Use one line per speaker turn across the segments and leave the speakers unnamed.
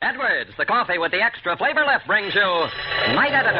Edwards, the coffee with the extra flavor lift, brings you Night Editor.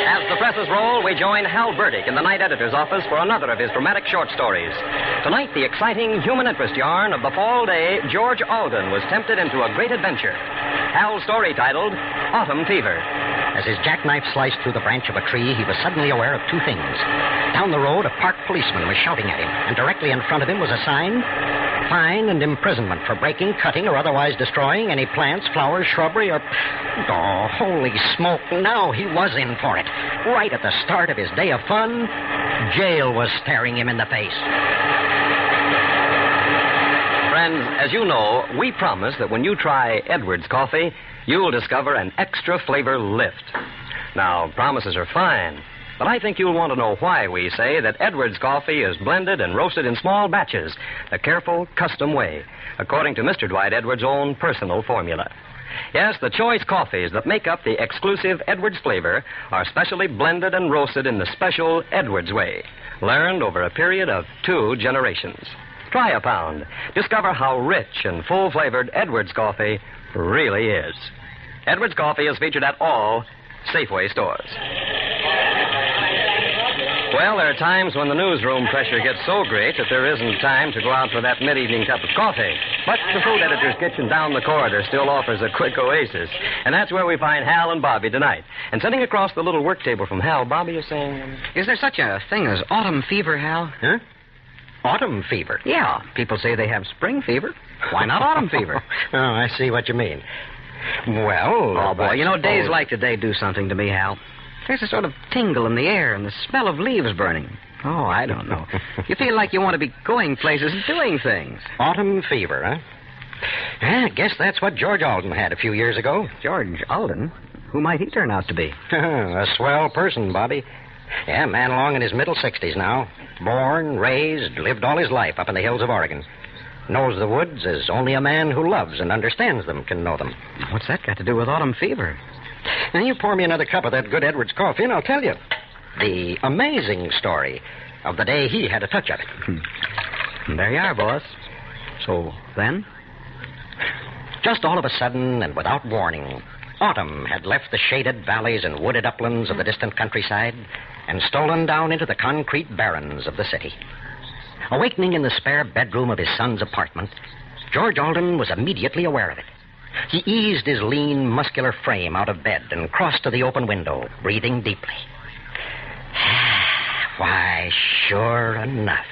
As the presses roll, we join Hal Burdick in the Night Editor's office for another of his dramatic short stories. Tonight, the exciting human interest yarn of the fall day George Alden was tempted into a great adventure. Hal's story titled Autumn Fever.
As his jackknife sliced through the branch of a tree, he was suddenly aware of two things. Down the road, a parked policeman was shouting at him, and directly in front of him was a sign: fine and imprisonment for breaking, cutting, or otherwise destroying any plants, flowers, shrubbery, or... Oh, holy smoke, now he was in for it. Right at the start of his day of fun, jail was staring him in the face.
Friends, as you know, we promise that when you try Edwards coffee, you'll discover an extra flavor lift. Now, promises are fine, but I think you'll want to know why we say that Edwards coffee is blended and roasted in small batches, a careful, custom way, according to Mr. Dwight Edwards' own personal formula. Yes, the choice coffees that make up the exclusive Edwards flavor are specially blended and roasted in the special Edwards way, learned over a period of 2 generations. Try a pound. Discover how rich and full-flavored Edwards coffee really is. Edwards coffee is featured at all Safeway stores. Well, there are times when the newsroom pressure gets so great that there isn't time to go out for that mid-evening cup of coffee. But the food editor's kitchen down the corridor still offers a quick oasis. And that's where we find Hal and Bobby tonight. And sitting across the little work table from Hal, Bobby is saying...
Is there such a thing as autumn fever, Hal?
Huh? Autumn fever?
Yeah. People say they have spring fever. Why not autumn fever?
Oh, I see what you mean. Well...
Oh, boy, you know, days like today do something to me, Hal. There's a sort of tingle in the air and the smell of leaves burning. Oh, I don't know. You feel like you want to be going places and doing things.
Autumn fever, huh? I guess that's what George Alden had a few years ago.
George Alden? Who might he turn out to be?
A swell person, Bobby. Yeah, man along in his middle 60s now. Born, raised, lived all his life up in the hills of Oregon. Knows the woods as only a man who loves and understands them can know them.
What's that got to do with autumn fever?
Now, you pour me another cup of that good Edwards coffee, and I'll tell you the amazing story of the day he had a touch of it.
There you are, boss. So, then?
Just all of a sudden, and without warning, autumn had left the shaded valleys and wooded uplands of the distant countryside and stolen down into the concrete barrens of the city. Awakening in the spare bedroom of his son's apartment, George Alden was immediately aware of it. He eased his lean, muscular frame out of bed and crossed to the open window, breathing deeply. Why, sure enough,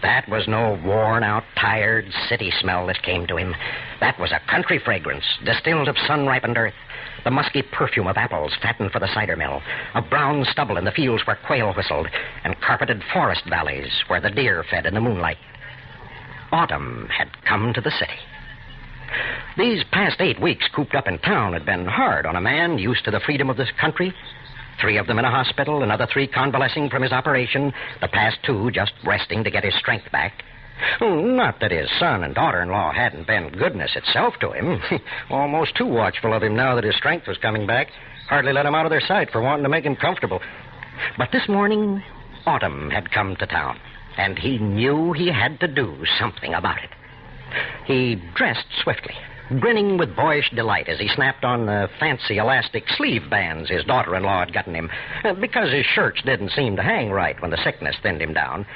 that was no worn-out, tired city smell that came to him. That was a country fragrance, distilled of sun-ripened earth, the musky perfume of apples fattened for the cider mill, of brown stubble in the fields where quail whistled, and carpeted forest valleys where the deer fed in the moonlight. Autumn had come to the city. These past 8 weeks cooped up in town had been hard on a man used to the freedom of this country. 3 of them in a hospital, another 3 convalescing from his operation, the past 2 just resting to get his strength back. Not that his son and daughter-in-law hadn't been goodness itself to him. Almost too watchful of him now that his strength was coming back. Hardly let him out of their sight for wanting to make him comfortable. But this morning, autumn had come to town, and he knew he had to do something about it. He dressed swiftly, grinning with boyish delight as he snapped on the fancy elastic sleeve bands his daughter-in-law had gotten him, because his shirts didn't seem to hang right when the sickness thinned him down.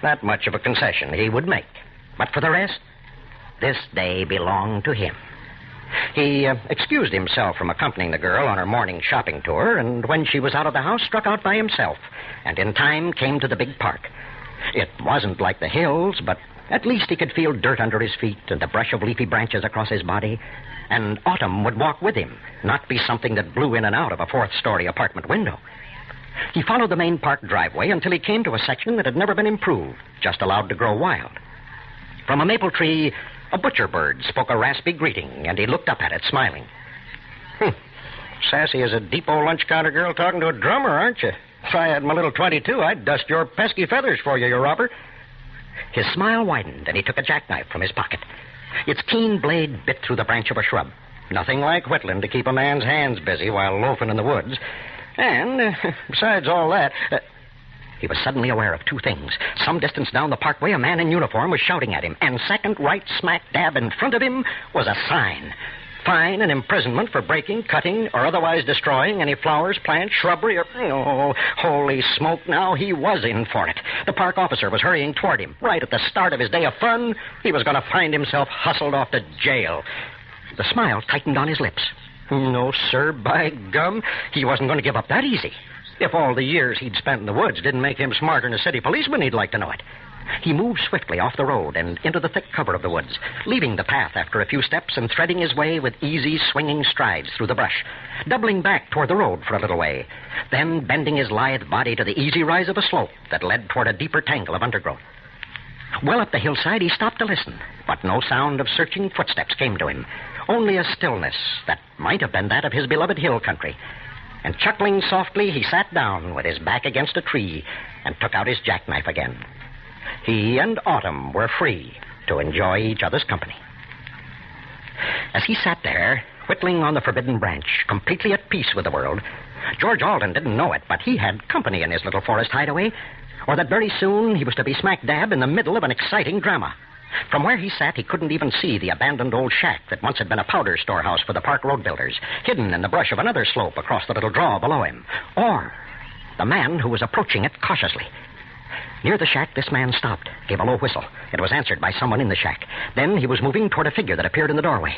That much of a concession he would make. But for the rest, this day belonged to him. He excused himself from accompanying the girl on her morning shopping tour, and when she was out of the house, struck out by himself, and in time came to the big park. It wasn't like the hills, but at least he could feel dirt under his feet and the brush of leafy branches across his body, and autumn would walk with him, not be something that blew in and out of a 4th-story apartment window. He followed the main park driveway until he came to a section that had never been improved, just allowed to grow wild. From a maple tree, a butcher bird spoke a raspy greeting, and he looked up at it, smiling. Sassy as a depot lunch counter girl talking to a drummer, aren't you? If I had my little .22, I'd dust your pesky feathers for you, robber. His smile widened, and he took a jackknife from his pocket. Its keen blade bit through the branch of a shrub. Nothing like whittling to keep a man's hands busy while loafing in the woods. And, besides all that, he was suddenly aware of two things. Some distance down the parkway, a man in uniform was shouting at him, and second, right smack dab in front of him was a sign. Fine and imprisonment for breaking, cutting, or otherwise destroying any flowers, plants, shrubbery, or... Oh, holy smoke, now he was in for it. The park officer was hurrying toward him. Right at the start of his day of fun, he was going to find himself hustled off to jail. The smile tightened on his lips. No, sir, by gum, he wasn't going to give up that easy. If all the years he'd spent in the woods didn't make him smarter than a city policeman, he'd like to know it. He moved swiftly off the road and into the thick cover of the woods, leaving the path after a few steps and threading his way with easy, swinging strides through the brush, doubling back toward the road for a little way, then bending his lithe body to the easy rise of a slope that led toward a deeper tangle of undergrowth. Well up the hillside, he stopped to listen, but no sound of searching footsteps came to him, only a stillness that might have been that of his beloved hill country. And chuckling softly, he sat down with his back against a tree and took out his jackknife again. He and Autumn were free to enjoy each other's company. As he sat there, whittling on the forbidden branch, completely at peace with the world, George Alden didn't know it, but he had company in his little forest hideaway, or that very soon he was to be smack dab in the middle of an exciting drama. From where he sat, he couldn't even see the abandoned old shack that once had been a powder storehouse for the park road builders, hidden in the brush of another slope across the little draw below him, or the man who was approaching it cautiously. Near the shack, this man stopped, gave a low whistle. It was answered by someone in the shack. Then he was moving toward a figure that appeared in the doorway.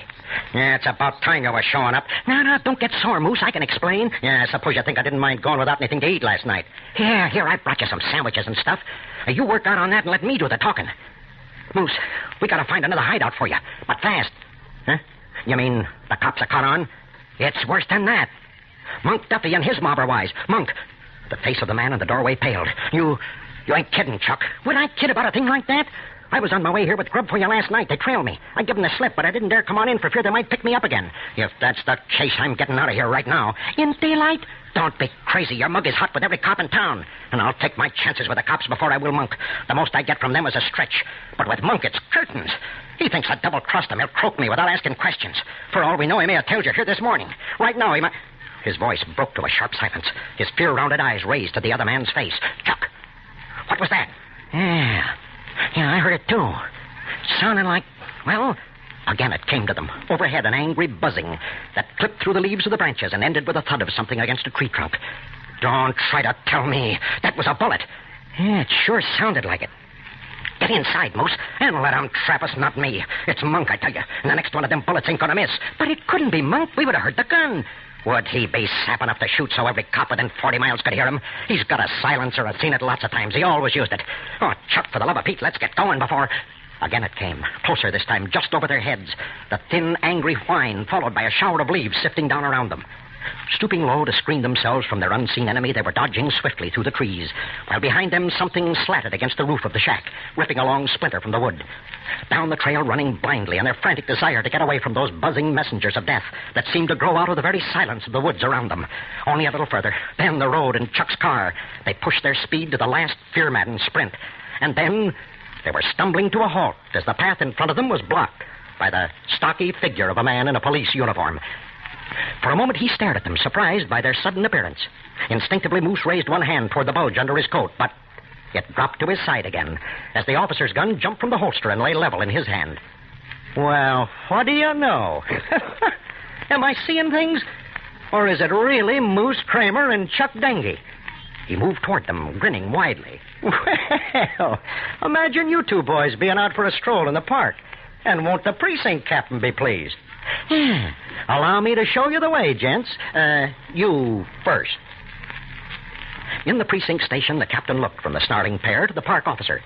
Yeah, it's about time you were showing up. No, don't get sore, Moose. I can explain. Yeah, I suppose you think I didn't mind going without anything to eat last night. Here, I brought you some sandwiches and stuff. You work out on that and let me do the talking. Moose, we gotta find another hideout for you, but fast. Huh? You mean the cops are caught on? It's worse than that. Monk Duffy and his mob are wise. Monk. The face of the man in the doorway paled. You ain't kidding, Chuck. Would I kid about a thing like that? I was on my way here with grub for you last night. They trailed me. I gave them the slip, but I didn't dare come on in for fear they might pick me up again. If that's the case, I'm getting out of here right now. In daylight? Don't be crazy. Your mug is hot with every cop in town. And I'll take my chances with the cops before I will Monk. The most I get from them is a stretch. But with Monk, it's curtains. He thinks I double-crossed him. He'll croak me without asking questions. For all we know, he may have told you here this morning. Right now, he might... His voice broke to a sharp silence. His fear-rounded eyes raised to the other man's face. Chuck, what was that? Yeah, I heard it, too. Sounded like, well... Again it came to them. Overhead, an angry buzzing that clipped through the leaves of the branches and ended with a thud of something against a tree trunk. Don't try to tell me. That was a bullet. Yeah, it sure sounded like it. Get inside, Moose, and let him trap us, not me. It's Monk, I tell you, and the next one of them bullets ain't gonna miss. But it couldn't be Monk. We would have heard the gun. Would he be sap enough to shoot so every cop within 40 miles could hear him? He's got a silencer. I've seen it lots of times. He always used it. Oh, Chuck, for the love of Pete, let's get going before... Again it came, closer this time, just over their heads. The thin, angry whine, followed by a shower of leaves sifting down around them. Stooping low to screen themselves from their unseen enemy, they were dodging swiftly through the trees, while behind them something slatted against the roof of the shack, ripping a long splinter from the wood. Down the trail, running blindly in their frantic desire to get away from those buzzing messengers of death that seemed to grow out of the very silence of the woods around them. Only a little further, then the road and Chuck's car. They pushed their speed to the last fear-maddened sprint. And then... they were stumbling to a halt as the path in front of them was blocked by the stocky figure of a man in a police uniform. For a moment, he stared at them, surprised by their sudden appearance. Instinctively, Moose raised one hand toward the bulge under his coat, but it dropped to his side again as the officer's gun jumped from the holster and lay level in his hand. Well, what do you know? Am I seeing things? Or is it really Moose Kramer and Chuck Dengie? He moved toward them, grinning widely. Well, imagine you two boys being out for a stroll in the park. And won't the precinct captain be pleased? Allow me to show you the way, gents. You first. In the precinct station, the captain looked from the snarling pair to the park officer.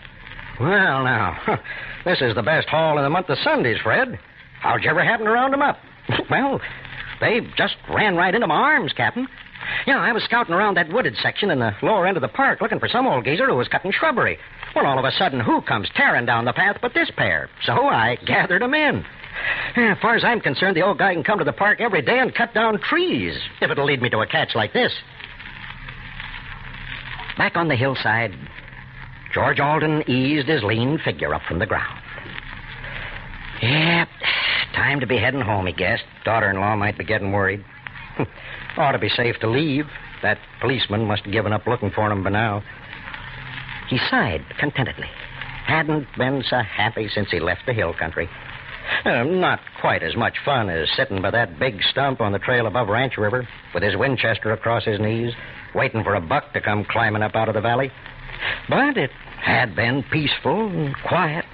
Well, now, this is the best haul in the month of Sundays, Fred. How'd you ever happen to round them up? Well, they just ran right into my arms, Captain. Yeah, I was scouting around that wooded section in the lower end of the park looking for some old geezer who was cutting shrubbery. Well, all of a sudden, who comes tearing down the path but this pair? So I gathered them in. As far as I'm concerned, the old guy can come to the park every day and cut down trees, if it'll lead me to a catch like this. Back on the hillside, George Alden eased his lean figure up from the ground. Yep, time to be heading home, he guessed. Daughter-in-law might be getting worried. Ought to be safe to leave. That policeman must have given up looking for him by now. He sighed contentedly. Hadn't been so happy since he left the hill country. Not quite as much fun as sitting by that big stump on the trail above Ranch River with his Winchester across his knees, waiting for a buck to come climbing up out of the valley. But it had been peaceful and quiet.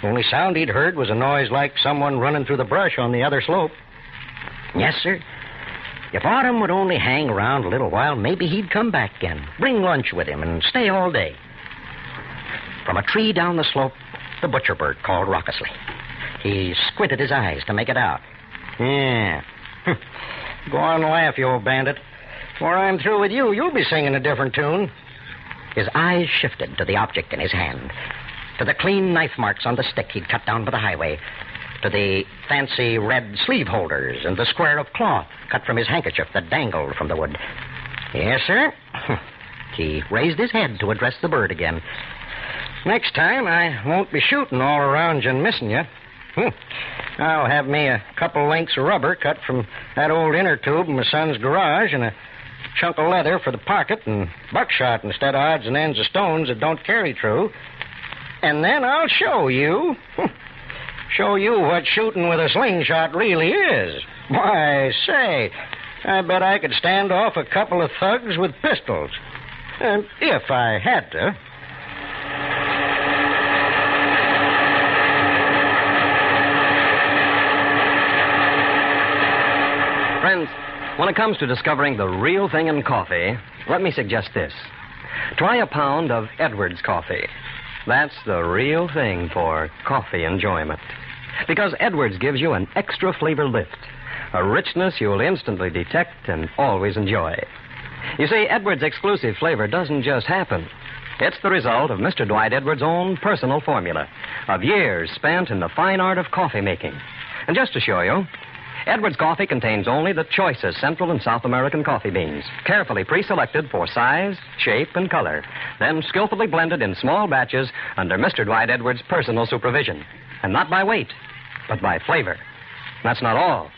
Only sound he'd heard was a noise like someone running through the brush on the other slope. Yes, sir. If Autumn would only hang around a little while, maybe he'd come back again, bring lunch with him, and stay all day. From a tree down the slope, the butcher bird called raucously. He squinted his eyes to make it out. Yeah. Go on and laugh, you old bandit. Before I'm through with you, you'll be singing a different tune. His eyes shifted to the object in his hand, to the clean knife marks on the stick he'd cut down by the highway, to the fancy red sleeve holders and the square of cloth cut from his handkerchief that dangled from the wood. Yes, sir. He raised his head to address the bird again. Next time, I won't be shooting all around you and missing you. I'll have me a couple lengths of rubber cut from that old inner tube in my son's garage and a chunk of leather for the pocket and buckshot instead of odds and ends of stones that don't carry true. And then I'll show you. Show you what shooting with a slingshot really is. Why, say, I bet I could stand off a couple of thugs with pistols. If I had to.
Friends, when it comes to discovering the real thing in coffee, let me suggest this. Try a pound of Edwards coffee. That's the real thing for coffee enjoyment. Because Edwards gives you an extra flavor lift, a richness you'll instantly detect and always enjoy. You see, Edwards' exclusive flavor doesn't just happen. It's the result of Mr. Dwight Edwards' own personal formula, of years spent in the fine art of coffee making. And just to show you, Edwards coffee contains only the choicest Central and South American coffee beans, carefully pre-selected for size, shape, and color, then skillfully blended in small batches under Mr. Dwight Edwards' personal supervision. And not by weight, but by flavor. That's not all.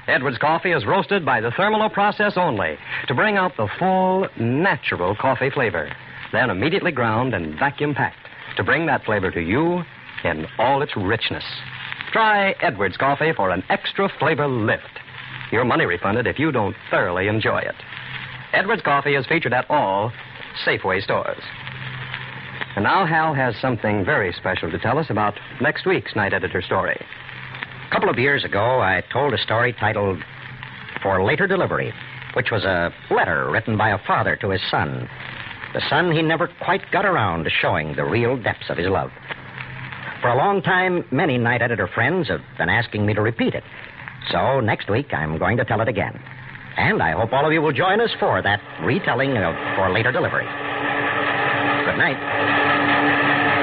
Edwards coffee is roasted by the thermal process only to bring out the full, natural coffee flavor, then immediately ground and vacuum-packed to bring that flavor to you in all its richness. Try Edwards coffee for an extra flavor lift. Your money refunded if you don't thoroughly enjoy it. Edwards coffee is featured at all Safeway stores. And now Hal has something very special to tell us about next week's Night Editor story.
A couple of years ago, I told a story titled For Later Delivery, which was a letter written by a father to his son. The son he never quite got around to showing the real depths of his love. For a long time, many Night Editor friends have been asking me to repeat it. So next week, I'm going to tell it again. And I hope all of you will join us for that retelling of For Later Delivery. Good night.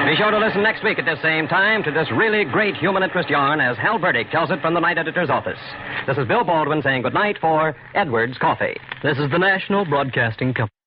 Be sure to listen next week at this same time to this really great human interest yarn as Hal Burdick tells it from the Night Editor's office. This is Bill Baldwin saying good night for Edwards Coffee.
This is the National Broadcasting Company.